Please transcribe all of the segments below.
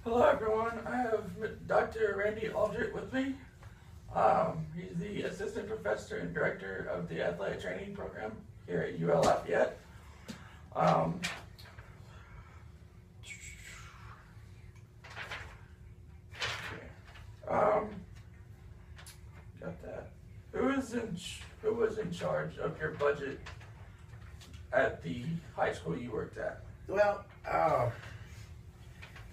Hello everyone, I have Dr. Randy Aldrich with me. He's the Assistant Professor and Director of the Athletic Training Program here at UL Lafayette. Got that. Who was in charge of your budget at the high school you worked at? Well,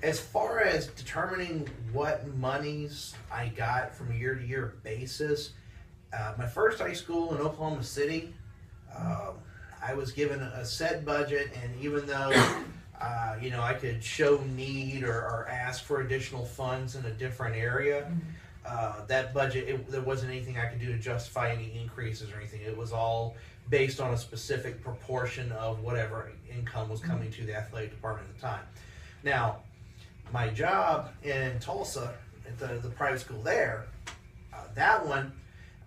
as far as determining what monies I got from a year-to-year basis, my first high school in Oklahoma City, I was given a set budget, and even though I could show need or ask for additional funds in a different area, that budget, there wasn't anything I could do to justify any increases or anything. It was all based on a specific proportion of whatever income was coming to the athletic department at the time. Now, my job in Tulsa, at the private school there, that one,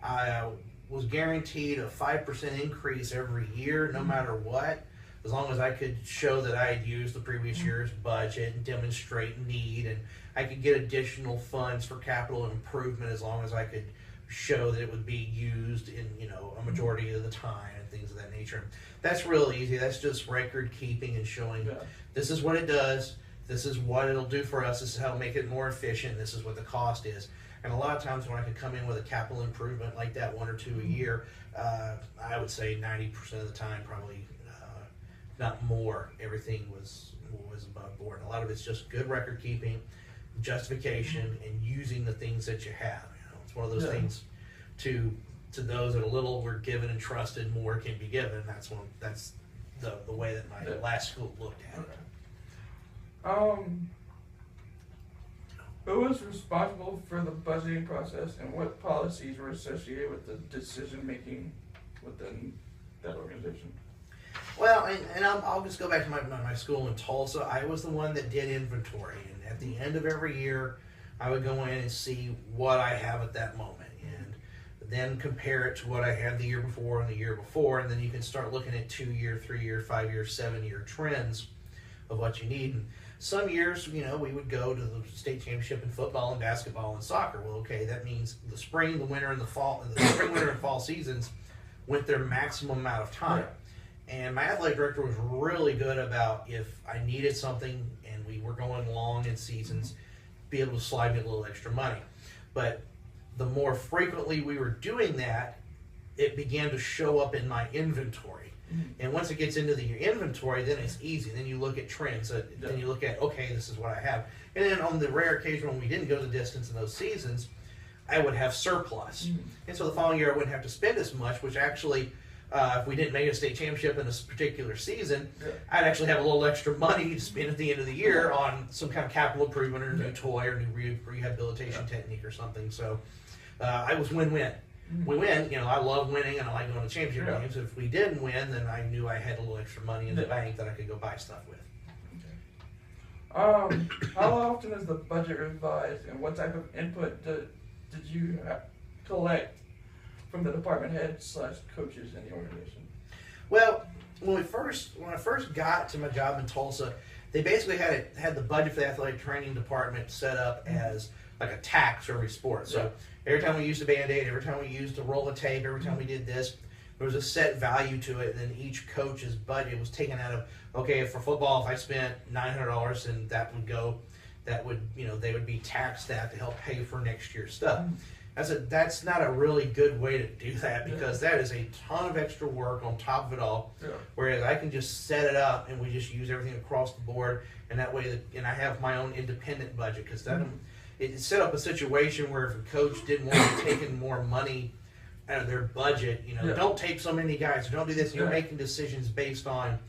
I was guaranteed a 5% increase every year, no matter what, as long as I could show that I had used the previous year's budget and demonstrate need, and I could get additional funds for capital improvement as long as I could show that it would be used in a majority of the time and things of that nature. That's real easy. That's just record keeping and showing this is what it does, this is what it'll do for us, this is how it'll make it more efficient, this is what the cost is. And a lot of times when I could come in with a capital improvement like that, 1 or 2 a year, I would say 90% of the time, probably not more, everything was above board. A lot of it's just good record keeping, justification, and using the things that you have. It's one of those things to those that a little were given and trusted, more can be given. That's the way that my last school looked at it. Who was responsible for the budgeting process, and what policies were associated with the decision making within that organization? Well, and I'll just go back to my school in Tulsa. I was the one that did inventory, and at the end of every year, I would go in and see what I have at that moment, and then compare it to what I had the year before and the year before, and then you can start looking at 2-year, 3-year, 5-year, 7-year trends of what you need. And some years, we would go to the state championship in football and basketball and soccer. Well, okay, that means the spring, the winter, and the fall, the spring, winter, and fall seasons went their maximum amount of time. And my athletic director was really good about, if I needed something and we were going long in seasons, be able to slide me a little extra money. But the more frequently we were doing that, it began to show up in my inventory. And once it gets into your inventory, then it's easy. Then you look at trends. Then you look at, okay, this is what I have. And then on the rare occasion when we didn't go the distance in those seasons, I would have surplus. And so the following year I wouldn't have to spend as much, which actually, if we didn't make a state championship in this particular season, I'd actually have a little extra money to spend at the end of the year on some kind of capital improvement or a new toy or new rehabilitation technique or something. So I was win-win. We win, I love winning and I like going to championship games. If we didn't win, then I knew I had a little extra money in the bank that I could go buy stuff with. How often is the budget revised, and what type of input did you collect from the department heads / coaches in the organization? Well, when I first got to my job in Tulsa, they basically had the budget for the athletic training department set up as like a tax for every sport. So every time we used a Band-Aid, every time we used a roll of tape, every time we did this, there was a set value to it, and then each coach's budget was taken out of, okay, for football, if I spent $900, and they would be taxed that to help pay for next year's stuff. That's not a really good way to do that, because that is a ton of extra work on top of it all. Whereas I can just set it up and we just use everything across the board, and that way, and I have my own independent budget, because it set up a situation where if a coach didn't want to take in more money out of their budget, don't take so many guys, don't do this. You're making decisions based on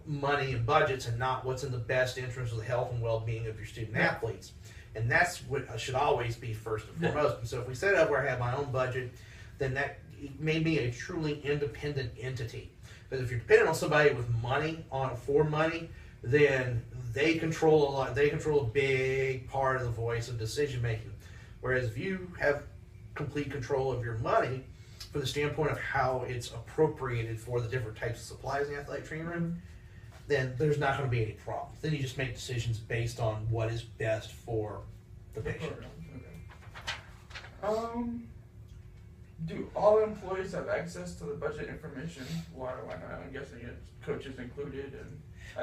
money and budgets and not what's in the best interest of the health and well-being of your student athletes. And that's what should always be first and foremost. And so if we set it up where I have my own budget, then that made me a truly independent entity. Because if you're dependent on somebody with money, for money, then they control a lot. They control a big part of the voice of decision making. Whereas if you have complete control of your money, from the standpoint of how it's appropriated for the different types of supplies in the athletic training room, then there's not going to be any problems. Then you just make decisions based on what is best for the patient. Okay. Do all employees have access to the budget information? Why not? I'm guessing it's coaches included.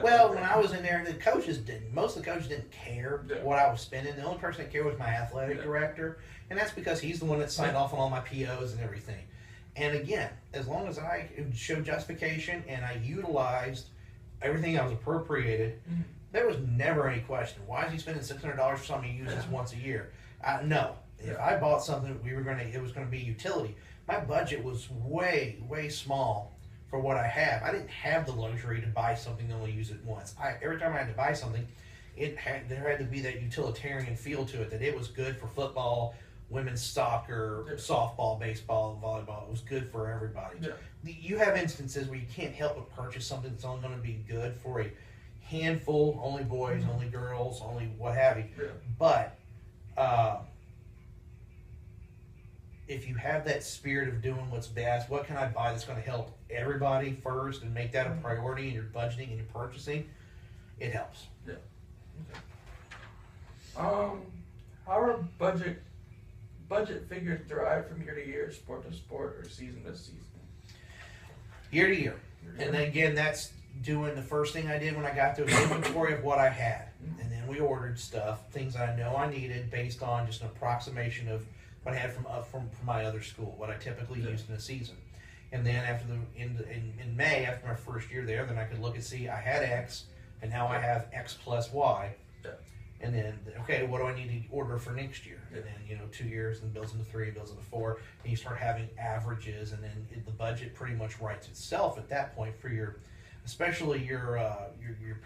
Well, when I was in there, the coaches didn't. Most of the coaches didn't care what I was spending. The only person that cared was my athletic director, and that's because he's the one that signed off on all my POs and everything. And again, as long as I showed justification and I utilized everything I was appropriated, there was never any question. Why is he spending $600 for something he uses once a year? No. If I bought something, it was going to be utility. My budget was way, way small for what I have. I didn't have the luxury to buy something and only use it once. Every time I had to buy something, there had to be that utilitarian feel to it, that it was good for football, women's soccer, softball, baseball, volleyball. It was good for everybody. Yeah. You have instances where you can't help but purchase something that's only going to be good for a handful, only boys, only girls, only what have you. Yeah. But if you have that spirit of doing what's best, what can I buy that's going to help everybody first and make that a priority in your budgeting and your purchasing, it helps. Yeah. Okay. How are budget figures derived from year to year, sport to sport, or season to season? Year to year. And then again, that's doing the first thing I did when I got to an inventory of what I had. And then we ordered stuff, things I know I needed based on just an approximation of what I had from my other school, what I typically used in a season. And then after in May, after my first year there, then I could look and see I had X, and now I have X plus Y. Yeah. And then, okay, what do I need to order for next year? And then, 2 years, and builds into 3, builds into 4, and you start having averages, and then the budget pretty much writes itself at that point for especially your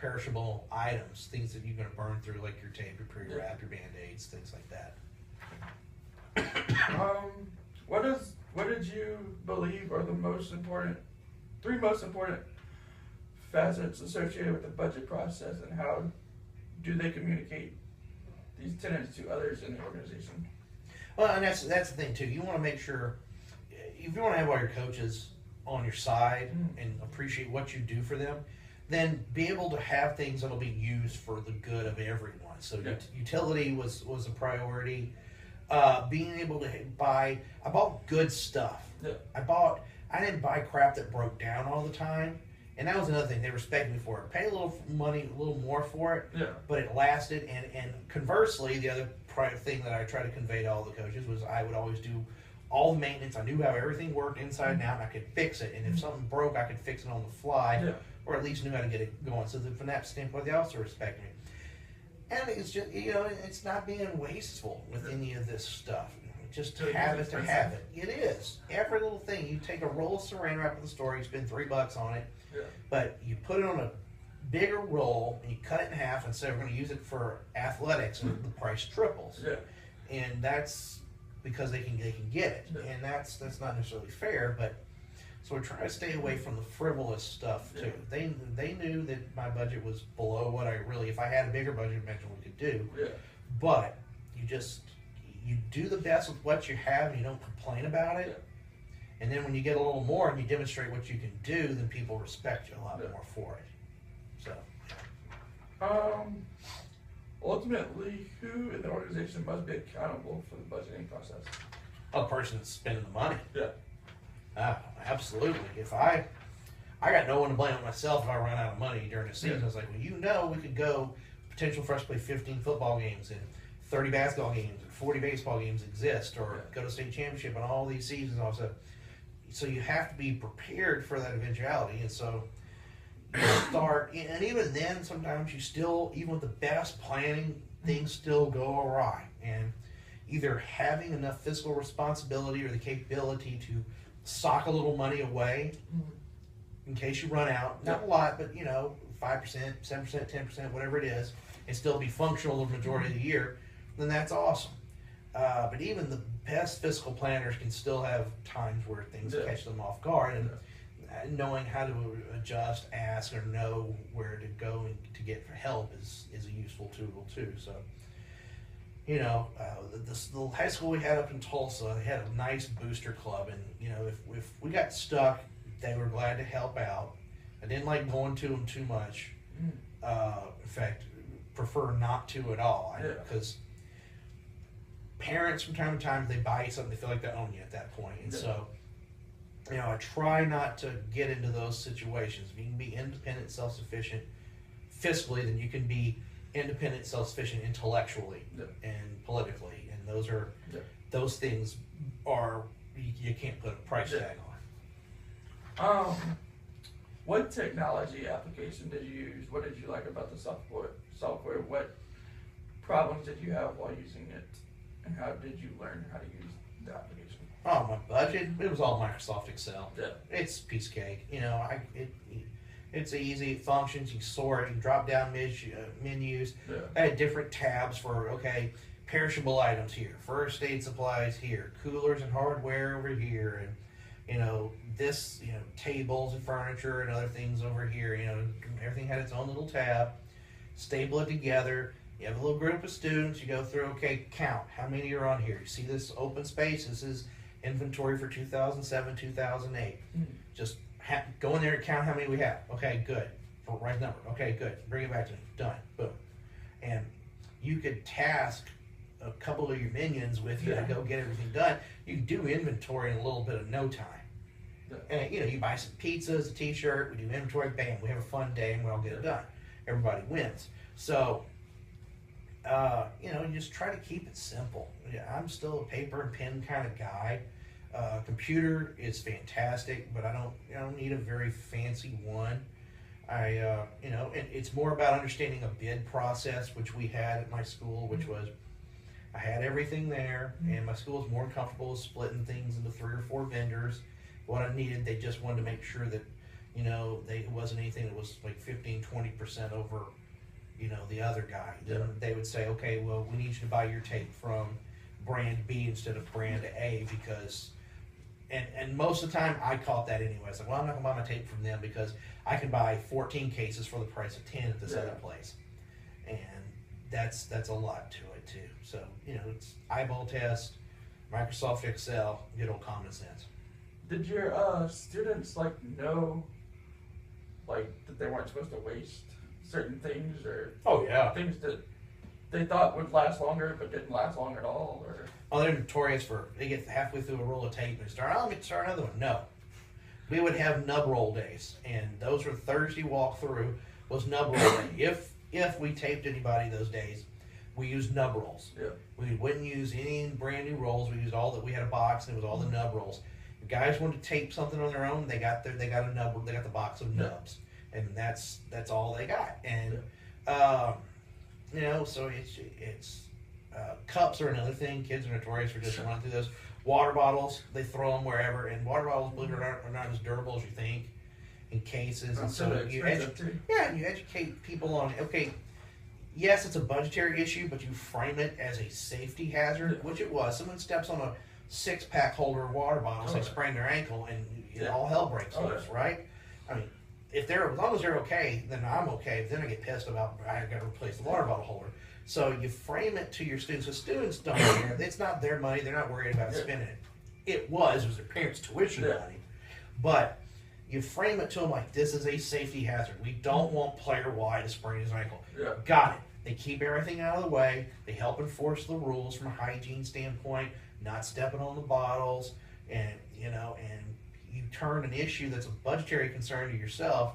perishable items, things that you're going to burn through, like your tape, your pre-wrap, your Band-Aids, things like that. What did you believe are the three most important facets associated with the budget process, and how do they communicate these tenets to others in the organization? Well, and that's the thing too. You want to make sure, if you want to have all your coaches on your side and appreciate what you do for them, then be able to have things that'll be used for the good of everyone. So utility was a priority. Being able to I bought good stuff. Yeah. I didn't buy crap that broke down all the time. And that was another thing. They respect me for it. Pay a little money, a little more for it, but it lasted. And conversely, the other thing that I try to convey to all the coaches was I would always do all the maintenance. I knew how everything worked inside and out, and I could fix it. And if something broke, I could fix it on the fly, or at least knew how to get it going. So that from that standpoint, they also respect me. And it's just, it's not being wasteful with any of this stuff. Just have it to have it. It is. Every little thing. You take a roll of saran wrap at the store, you spend $3 on it, but you put it on a bigger roll and you cut it in half and say we're going to use it for athletics, and the price triples. Yeah. And that's because they can get it, and that's not necessarily fair. But so we're trying to stay away from the frivolous stuff too. They knew that my budget was below what if I had a bigger budget, imagine we could do. Yeah. But you do the best with what you have, and you don't complain about it. And then when you get a little more and you demonstrate what you can do, then people respect you a lot more for it. So. Ultimately, who in the organization must be accountable for the budgeting process? A person that's spending the money. Yeah. Absolutely. If I got no one to blame but myself if I run out of money during the season. I was like, well, we could go, potential for us to play 15 football games and 30 basketball games and 40 baseball games exist, or go to state championship and all these seasons also. So you have to be prepared for that eventuality. And so you start, and even then, sometimes you still, even with the best planning, things still go awry. And either having enough fiscal responsibility or the capability to sock a little money away in case you run out, not a lot, but 5%, 7%, 10%, whatever it is, and still be functional the majority of the year, then that's awesome. But even the best fiscal planners can still have times where things catch them off guard, and knowing how to adjust, ask, or know where to go and to get help is a useful tool too. So, the high school we had up in Tulsa, they had a nice booster club, and if we got stuck, they were glad to help out. I didn't like going to them too much. In fact, prefer not to at all. Because parents, from time to time, they buy you something, they feel like they own you at that point. And so, I try not to get into those situations. If you can be independent, self-sufficient fiscally, then you can be independent, self-sufficient intellectually and politically. And those things are, you can't put a price tag on. What technology application did you use? What did you like about the software? What problems did you have while using it? And how did you learn how to use the application? Oh, my budget, it was all Microsoft Excel. Yeah. It's a piece of cake. It's easy, it functions, you sort, you can drop down menus. I had different tabs for, perishable items here, first aid supplies here, coolers and hardware over here, and tables and furniture and other things over here. Everything had its own little tab. Staple it together. You have a little group of students. You go through. Count how many are on here. You see this open space. This is inventory for 2007, 2008. Just go in there and count how many we have. Okay, good. Right number. Okay, good. Bring it back to me. Done. Boom. And you could task a couple of your minions with you to go get everything done. You can do inventory in a little bit of no time. And you buy some pizzas, a t-shirt, we do inventory, bam, we have a fun day and we all get it done. Everybody wins. So, you just try to keep it simple. I'm still a paper and pen kind of guy. Computer is fantastic, but I don't need a very fancy one. And it's more about understanding a bid process, which we had at my school, which was, I had everything there, and my school was more comfortable with splitting things into 3 or 4 vendors. What I needed, they just wanted to make sure that, it wasn't anything that was like 15-20% over, the other guy. Then they would say, okay, well, we need you to buy your tape from brand B instead of brand A because, and most of the time I caught that anyway. I was like, well, I'm not gonna buy my tape from them because I can buy 14 cases for the price of 10 at this other place. And that's a lot to it too. So, it's eyeball test, Microsoft Excel, good old common sense. Did your students know that they weren't supposed to waste certain things or things that they thought would last longer but didn't last long at all? Or they're notorious for, they get halfway through a roll of tape and start, let me start another one. No. We would have nub roll days, and those were Thursday walkthrough was nub roll day. If we taped anybody those days, we used nub rolls. Yeah. We wouldn't use any brand new rolls. We used we had a box and it was all the nub rolls. If guys wanted to tape something on their own, they got a nub, they got the box of nubs. And that's all they got. And so it's cups are another thing. Kids are notorious for just running through those. Water bottles, they throw them wherever, and water bottles, believe it or not, are not as durable as you think in cases. And so you educate people on, yes, it's a budgetary issue, but you frame it as a safety hazard, which it was. Someone steps on a 6-pack holder of water bottles, they sprain their ankle, and all hell breaks loose, right? I mean, as long as they're okay, then I'm okay. Then I get pissed about I got to replace the water bottle holder. So you frame it to your students. So students don't care. It's not their money. They're not worried about spending it. It was their parents' tuition money, but you frame it to them like this is a safety hazard. We don't want player Y to sprain his ankle. Yeah. Got it. They keep everything out of the way. They help enforce the rules from a hygiene standpoint, not stepping on the bottles, and you turn an issue that's a budgetary concern to yourself,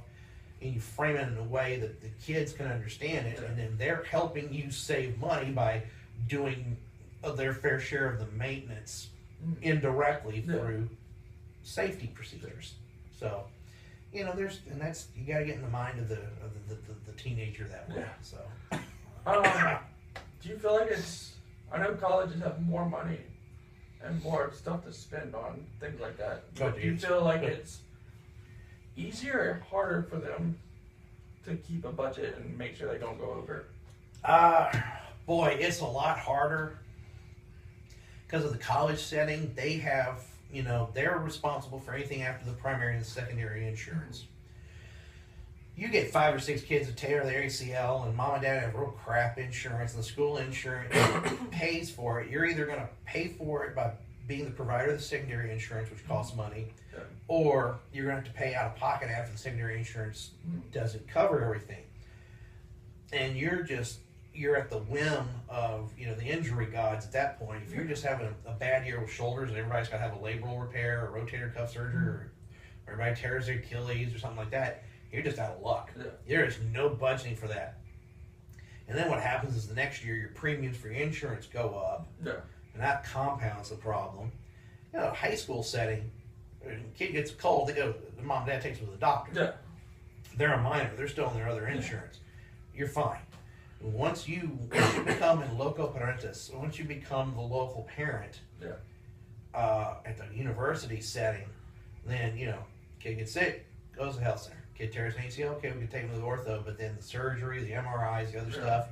and you frame it in a way that the kids can understand it, and then they're helping you save money by doing their fair share of the maintenance indirectly through safety procedures. So, you got to get in the mind of the teenager that way. So, do you feel like I know colleges have more money and more stuff to spend on things like that. But do you feel like it's easier or harder for them to keep a budget and make sure they don't go over? Boy, it's a lot harder because of the college setting. They have, they're responsible for anything after the primary and the secondary insurance. You get 5 or 6 kids that tear their ACL, and mom and dad have real crap insurance, and the school insurance pays for it. You're either going to pay for it by being the provider of the secondary insurance, which costs money, Yeah. or you're going to have to pay out of pocket after the secondary insurance doesn't cover everything. And you're at the whim of, the injury gods at that point. If you're just having a bad year with shoulders and everybody's got to have a labral repair or rotator cuff surgery, or everybody tears their Achilles or something like that, you're just out of luck. Yeah. There is no budgeting for that. And then what happens is the next year your premiums for your insurance go up, Yeah. and that compounds the problem. High school setting, a kid gets a cold, the mom and dad takes them to the doctor. Yeah. They're a minor, they're still on their other insurance. You're fine. Once you become a loco parentis, once you become the local parent at the university setting, then, kid gets sick, goes to the health center. Kid tears an ACL, okay, we can take him to the ortho, but then the surgery, the MRIs, the other stuff,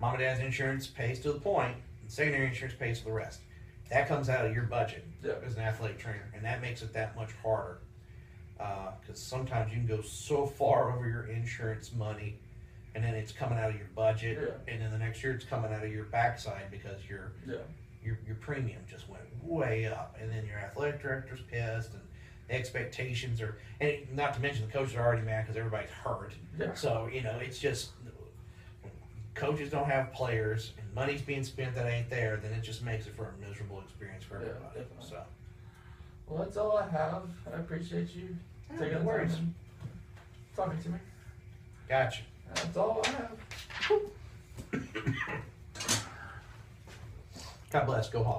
mom and dad's insurance pays to the point, and secondary insurance pays for the rest. That comes out of your budget as an athletic trainer, and that makes it that much harder. Because sometimes you can go so far over your insurance money, and then it's coming out of your budget, and then the next year it's coming out of your backside because your premium just went way up, and then your athletic director's pissed, and the expectations are, and not to mention the coaches are already mad because everybody's hurt. Yeah. So it's just coaches don't have players, and money's being spent that ain't there. Then it just makes it for a miserable experience for everybody. Definitely. So, Well, that's all I have. I appreciate you taking no the worries. time and talking to me. Gotcha. That's all I have. God bless. Go Hawks.